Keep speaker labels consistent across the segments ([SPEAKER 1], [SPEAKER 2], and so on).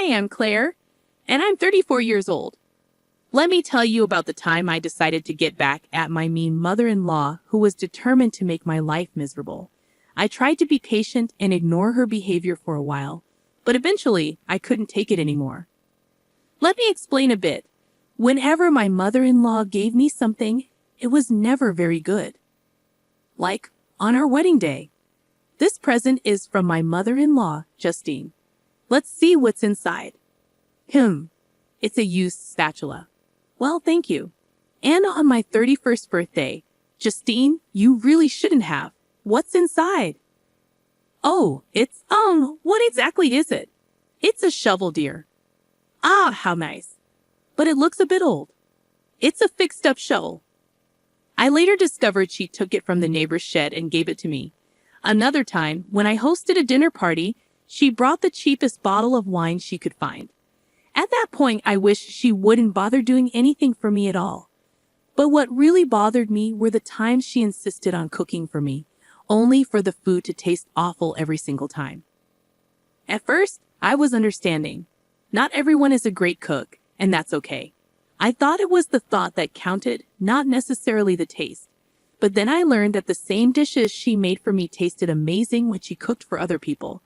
[SPEAKER 1] Hi, I'm Claire, and I'm 34 years old. Let me tell you about the time I decided to get back at my mean mother-in-law who was determined to make my life miserable. I tried to be patient and ignore her behavior for a while, but eventually I couldn't take it anymore. Let me explain a bit. Whenever my mother-in-law gave me something, it was never very good. Like on our wedding day. This present is from my mother-in-law, Justine. Let's see what's inside. It's a used spatula. Well, thank you. And on my 31st birthday, Justine, you really shouldn't have. What's inside? Oh, what exactly is it? It's a shovel, dear. Ah, how nice. But it looks a bit old. It's a fixed-up shovel. I later discovered she took it from the neighbor's shed and gave it to me. Another time, when I hosted a dinner party, she brought the cheapest bottle of wine she could find. At that point, I wished she wouldn't bother doing anything for me at all. But what really bothered me were the times she insisted on cooking for me, only for the food to taste awful every single time. At first, I was understanding. Not everyone is a great cook, and that's okay. I thought it was the thought that counted, not necessarily the taste. But then I learned that the same dishes she made for me tasted amazing when she cooked for other people.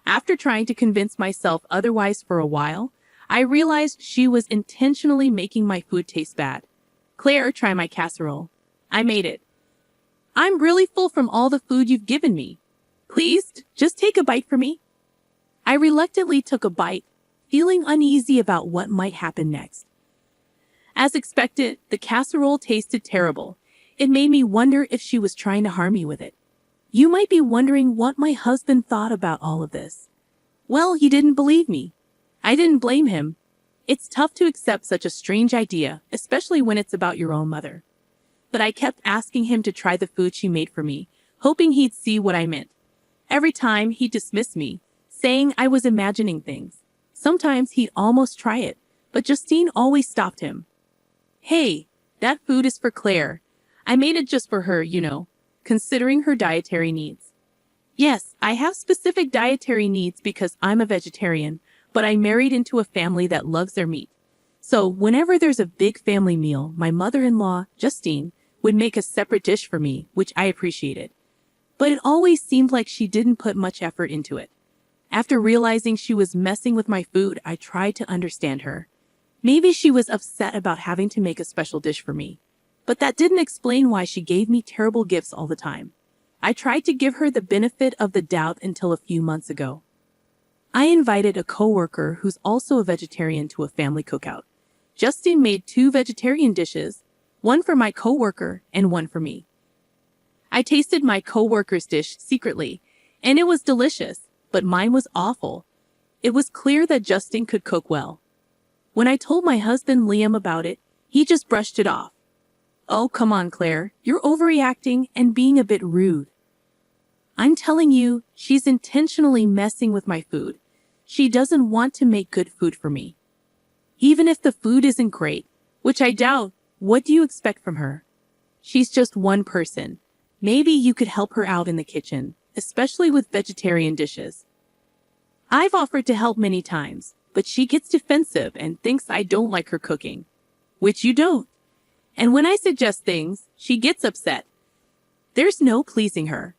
[SPEAKER 1] After trying to convince myself otherwise for a while, I realized she was intentionally making my food taste bad. Claire, try my casserole. I made it. I'm really full from all the food you've given me. Please, just take a bite for me. I reluctantly took a bite, feeling uneasy about what might happen next. As expected, the casserole tasted terrible. It made me wonder if she was trying to harm me with it. You might be wondering what my husband thought about all of this. Well, he didn't believe me. I didn't blame him. It's tough to accept such a strange idea, especially when it's about your own mother. But I kept asking him to try the food she made for me, hoping he'd see what I meant. Every time, he'd dismiss me, saying I was imagining things. Sometimes he'd almost try it, but Justine always stopped him. Hey, that food is for Claire. I made it just for her, considering her dietary needs. Yes, I have specific dietary needs because I'm a vegetarian, but I married into a family that loves their meat. So whenever there's a big family meal, my mother-in-law, Justine, would make a separate dish for me, which I appreciated. But it always seemed like she didn't put much effort into it. After realizing she was messing with my food, I tried to understand her. Maybe she was upset about having to make a special dish for me. But that didn't explain why she gave me terrible gifts all the time. I tried to give her the benefit of the doubt until a few months ago. I invited a coworker who's also a vegetarian to a family cookout. Justine made 2 vegetarian dishes, one for my coworker and one for me. I tasted my coworker's dish secretly, and it was delicious, but mine was awful. It was clear that Justine could cook well. When I told my husband Liam about it, he just brushed it off. Oh, come on, Claire. You're overreacting and being a bit rude. I'm telling you, she's intentionally messing with my food. She doesn't want to make good food for me. Even if the food isn't great, which I doubt, what do you expect from her? She's just one person. Maybe you could help her out in the kitchen, especially with vegetarian dishes. I've offered to help many times, but she gets defensive and thinks I don't like her cooking. Which you don't. And when I suggest things, she gets upset. There's no pleasing her.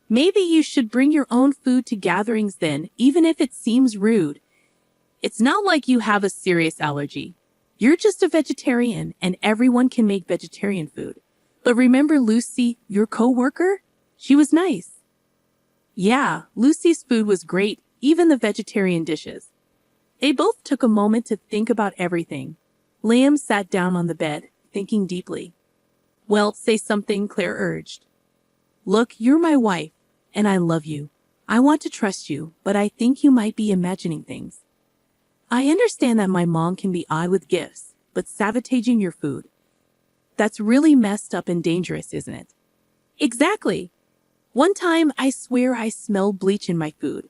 [SPEAKER 1] Maybe you should bring your own food to gatherings then, even if it seems rude. It's not like you have a serious allergy. You're just a vegetarian, and everyone can make vegetarian food. But remember Lucy, your coworker? She was nice. Yeah, Lucy's food was great, even the vegetarian dishes. They both took a moment to think about everything. Liam sat down on the bed, thinking deeply. Well, say something, Claire urged. Look, you're my wife, and I love you. I want to trust you, but I think you might be imagining things. I understand that my mom can be odd with gifts, but sabotaging your food. That's really messed up and dangerous, isn't it? Exactly. One time, I swear I smelled bleach in my food.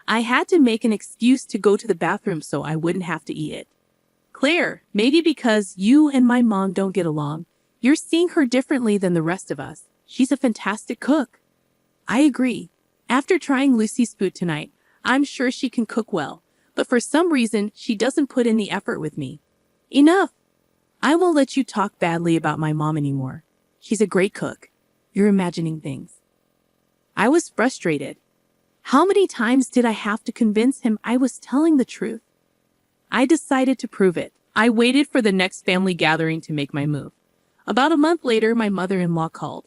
[SPEAKER 1] I had to make an excuse to go to the bathroom so I wouldn't have to eat it. Claire, maybe because you and my mom don't get along, you're seeing her differently than the rest of us. She's a fantastic cook. I agree. After trying Lucy's food tonight, I'm sure she can cook well, but for some reason, she doesn't put in the effort with me. Enough! I won't let you talk badly about my mom anymore. She's a great cook. You're imagining things. I was frustrated. How many times did I have to convince him I was telling the truth? I decided to prove it. I waited for the next family gathering to make my move. About a month later, my mother-in-law called.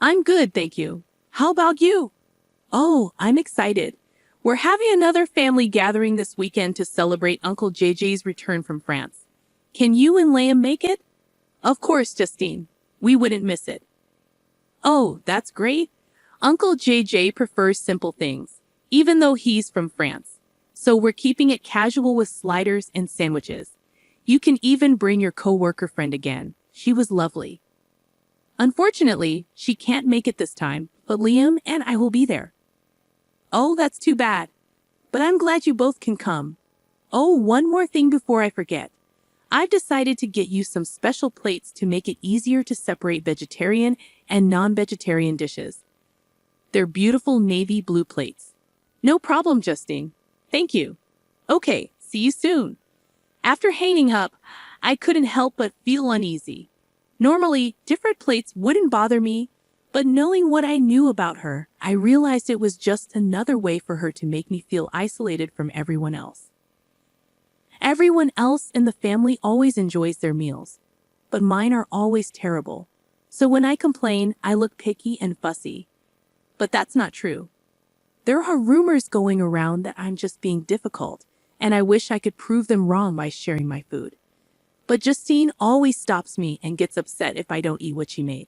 [SPEAKER 1] I'm good, thank you. How about you? Oh, I'm excited. We're having another family gathering this weekend to celebrate Uncle JJ's return from France. Can you and Liam make it? Of course, Justine. We wouldn't miss it. Oh, that's great. Uncle JJ prefers simple things, even though he's from France. So we're keeping it casual with sliders and sandwiches. You can even bring your coworker friend again. She was lovely. Unfortunately, she can't make it this time, but Liam and I will be there. Oh, that's too bad. But I'm glad you both can come. Oh, one more thing before I forget. I've decided to get you some special plates to make it easier to separate vegetarian and non-vegetarian dishes. They're beautiful navy blue plates. No problem, Justine. Thank you. Okay, see you soon. After hanging up, I couldn't help but feel uneasy. Normally, different plates wouldn't bother me, but knowing what I knew about her, I realized it was just another way for her to make me feel isolated from everyone else. Everyone else in the family always enjoys their meals, but mine are always terrible. So when I complain, I look picky and fussy. But that's not true. There are rumors going around that I'm just being difficult, and I wish I could prove them wrong by sharing my food. But Justine always stops me and gets upset if I don't eat what she made.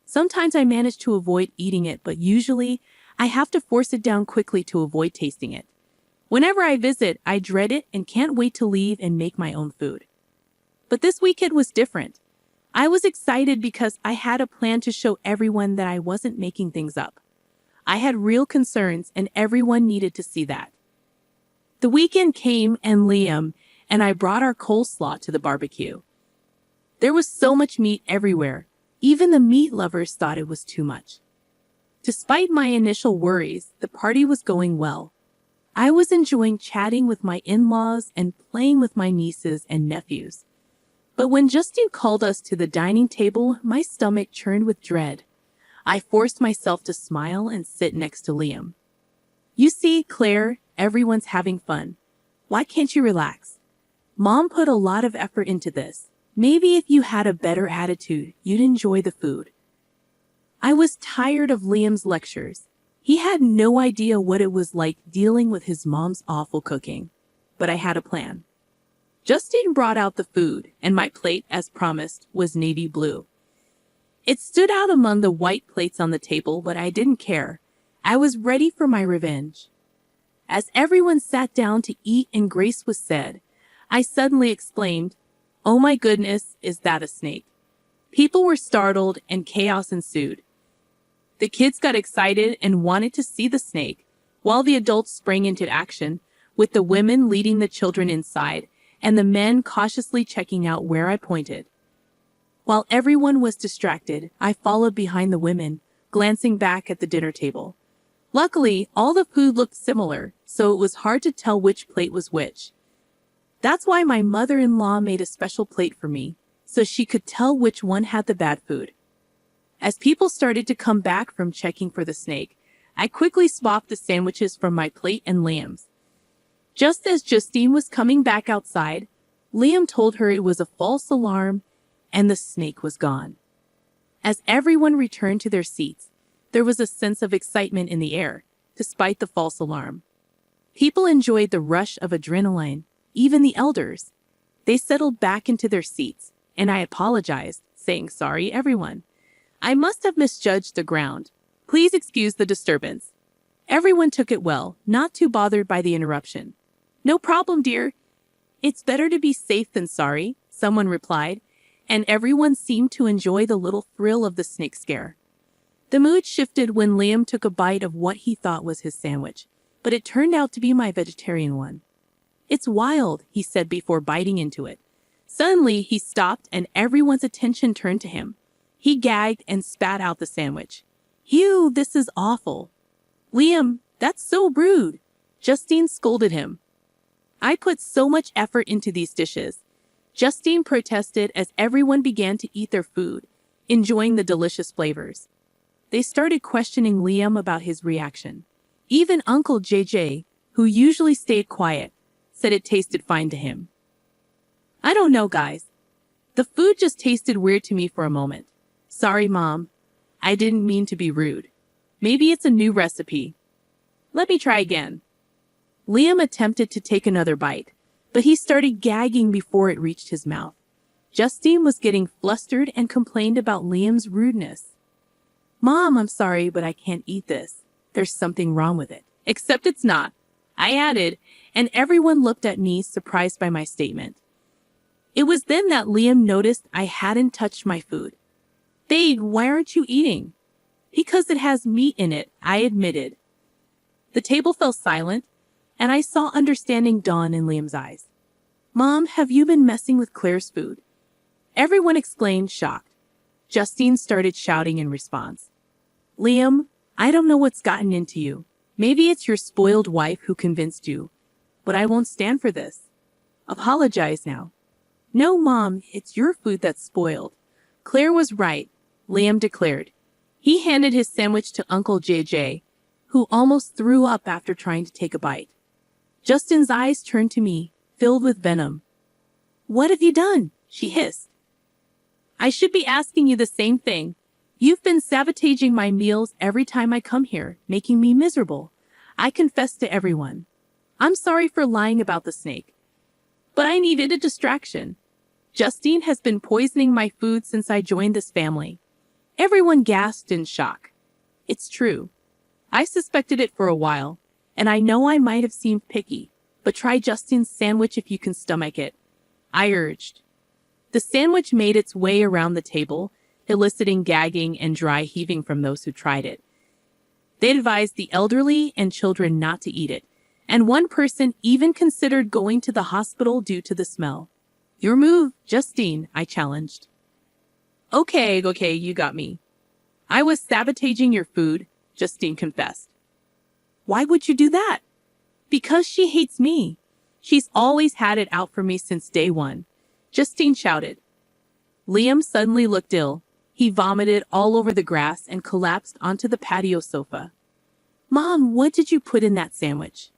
[SPEAKER 1] Sometimes I manage to avoid eating it, but usually I have to force it down quickly to avoid tasting it. Whenever I visit, I dread it and can't wait to leave and make my own food. But this weekend was different. I was excited because I had a plan to show everyone that I wasn't making things up. I had real concerns and everyone needed to see that. The weekend came and Liam and I brought our coleslaw to the barbecue. There was so much meat everywhere. Even the meat lovers thought it was too much. Despite my initial worries, the party was going well. I was enjoying chatting with my in-laws and playing with my nieces and nephews. But when Justine called us to the dining table, my stomach churned with dread. I forced myself to smile and sit next to Liam. You see, Claire, everyone's having fun. Why can't you relax? Mom put a lot of effort into this. Maybe if you had a better attitude, you'd enjoy the food. I was tired of Liam's lectures. He had no idea what it was like dealing with his mom's awful cooking. But I had a plan. Justine brought out the food, and my plate, as promised, was navy blue. It stood out among the white plates on the table, but I didn't care. I was ready for my revenge. As everyone sat down to eat and grace was said, I suddenly exclaimed, "Oh my goodness, is that a snake?" People were startled and chaos ensued. The kids got excited and wanted to see the snake, while the adults sprang into action, with the women leading the children inside and the men cautiously checking out where I pointed. While everyone was distracted, I followed behind the women, glancing back at the dinner table. Luckily, all the food looked similar, so it was hard to tell which plate was which. That's why my mother-in-law made a special plate for me, so she could tell which one had the bad food. As people started to come back from checking for the snake, I quickly swapped the sandwiches from my plate and Liam's. Just as Justine was coming back outside, Liam told her it was a false alarm and the snake was gone. As everyone returned to their seats, there was a sense of excitement in the air, despite the false alarm. People enjoyed the rush of adrenaline, even the elders. They settled back into their seats, and I apologized, saying, "Sorry, everyone. I must have misjudged the ground. Please excuse the disturbance." Everyone took it well, not too bothered by the interruption. "No problem, dear. It's better to be safe than sorry," someone replied, and everyone seemed to enjoy the little thrill of the snake scare. The mood shifted when Liam took a bite of what he thought was his sandwich, but it turned out to be my vegetarian one. "It's wild," he said before biting into it. Suddenly, he stopped and everyone's attention turned to him. He gagged and spat out the sandwich. "Ew, this is awful." "Liam, that's so rude," Justine scolded him. I put so much effort into these dishes. Justine protested as everyone began to eat their food, enjoying the delicious flavors. They started questioning Liam about his reaction. Even Uncle JJ, who usually stayed quiet, said it tasted fine to him. I don't know, guys. The food just tasted weird to me for a moment. Sorry, Mom. I didn't mean to be rude. Maybe it's a new recipe. Let me try again. Liam attempted to take another bite, but he started gagging before it reached his mouth. Justine was getting flustered and complained about Liam's rudeness. Mom, I'm sorry, but I can't eat this. There's something wrong with it. Except it's not, I added, and everyone looked at me surprised by my statement. It was then that Liam noticed I hadn't touched my food. Babe, why aren't you eating? Because it has meat in it, I admitted. The table fell silent, and I saw understanding dawn in Liam's eyes. Mom, have you been messing with Claire's food? Everyone exclaimed, shocked. Justine started shouting in response. Liam, I don't know what's gotten into you. Maybe it's your spoiled wife who convinced you, but I won't stand for this. Apologize now. No, Mom, it's your food that's spoiled. Claire was right, Liam declared. He handed his sandwich to Uncle JJ, who almost threw up after trying to take a bite. Justine's eyes turned to me, filled with venom. What have you done? She hissed. I should be asking you the same thing. You've been sabotaging my meals every time I come here, making me miserable. I confessed to everyone. I'm sorry for lying about the snake. But I needed a distraction. Justine has been poisoning my food since I joined this family. Everyone gasped in shock. It's true. I suspected it for a while, and I know I might have seemed picky, but try Justine's sandwich if you can stomach it, I urged. The sandwich made its way around the table, eliciting gagging and dry heaving from those who tried it. They advised the elderly and children not to eat it, and one person even considered going to the hospital due to the smell. Your move, Justine, I challenged. Okay, you got me. I was sabotaging your food, Justine confessed. Why would you do that? Because she hates me. She's always had it out for me since day one, Justine shouted. Liam suddenly looked ill. He vomited all over the grass and collapsed onto the patio sofa. Mom, what did you put in that sandwich?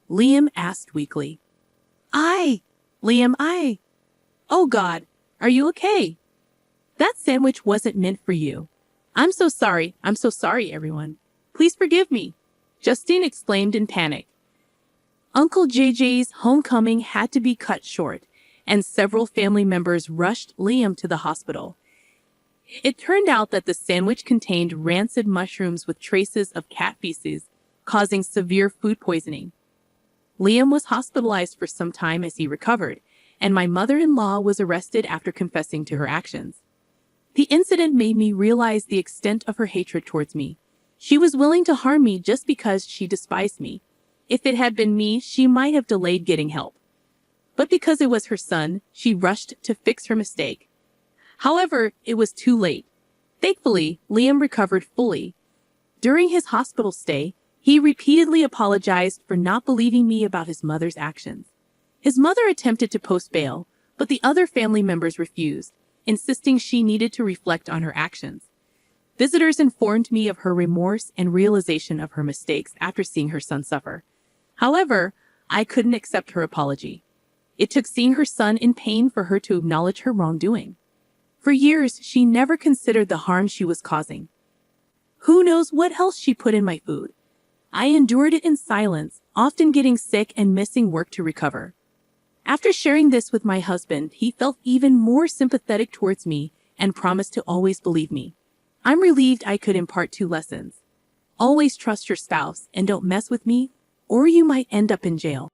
[SPEAKER 1] Liam asked weakly. Liam, Oh God, are you okay? That sandwich wasn't meant for you. I'm so sorry, everyone. Please forgive me, Justine exclaimed in panic. Uncle JJ's homecoming had to be cut short, and several family members rushed Liam to the hospital. It turned out that the sandwich contained rancid mushrooms with traces of cat feces, causing severe food poisoning. Liam was hospitalized for some time as he recovered, and my mother-in-law was arrested after confessing to her actions. The incident made me realize the extent of her hatred towards me. She was willing to harm me just because she despised me. If it had been me, she might have delayed getting help. But because it was her son, she rushed to fix her mistake. However, it was too late. Thankfully, Liam recovered fully. During his hospital stay, he repeatedly apologized for not believing me about his mother's actions. His mother attempted to post bail, but the other family members refused, insisting she needed to reflect on her actions. Visitors informed me of her remorse and realization of her mistakes after seeing her son suffer. However, I couldn't accept her apology. It took seeing her son in pain for her to acknowledge her wrongdoing. For years, she never considered the harm she was causing. Who knows what else she put in my food? I endured it in silence, often getting sick and missing work to recover. After sharing this with my husband, he felt even more sympathetic towards me and promised to always believe me. I'm relieved I could impart 2 lessons. Always trust your spouse and don't mess with me, or you might end up in jail.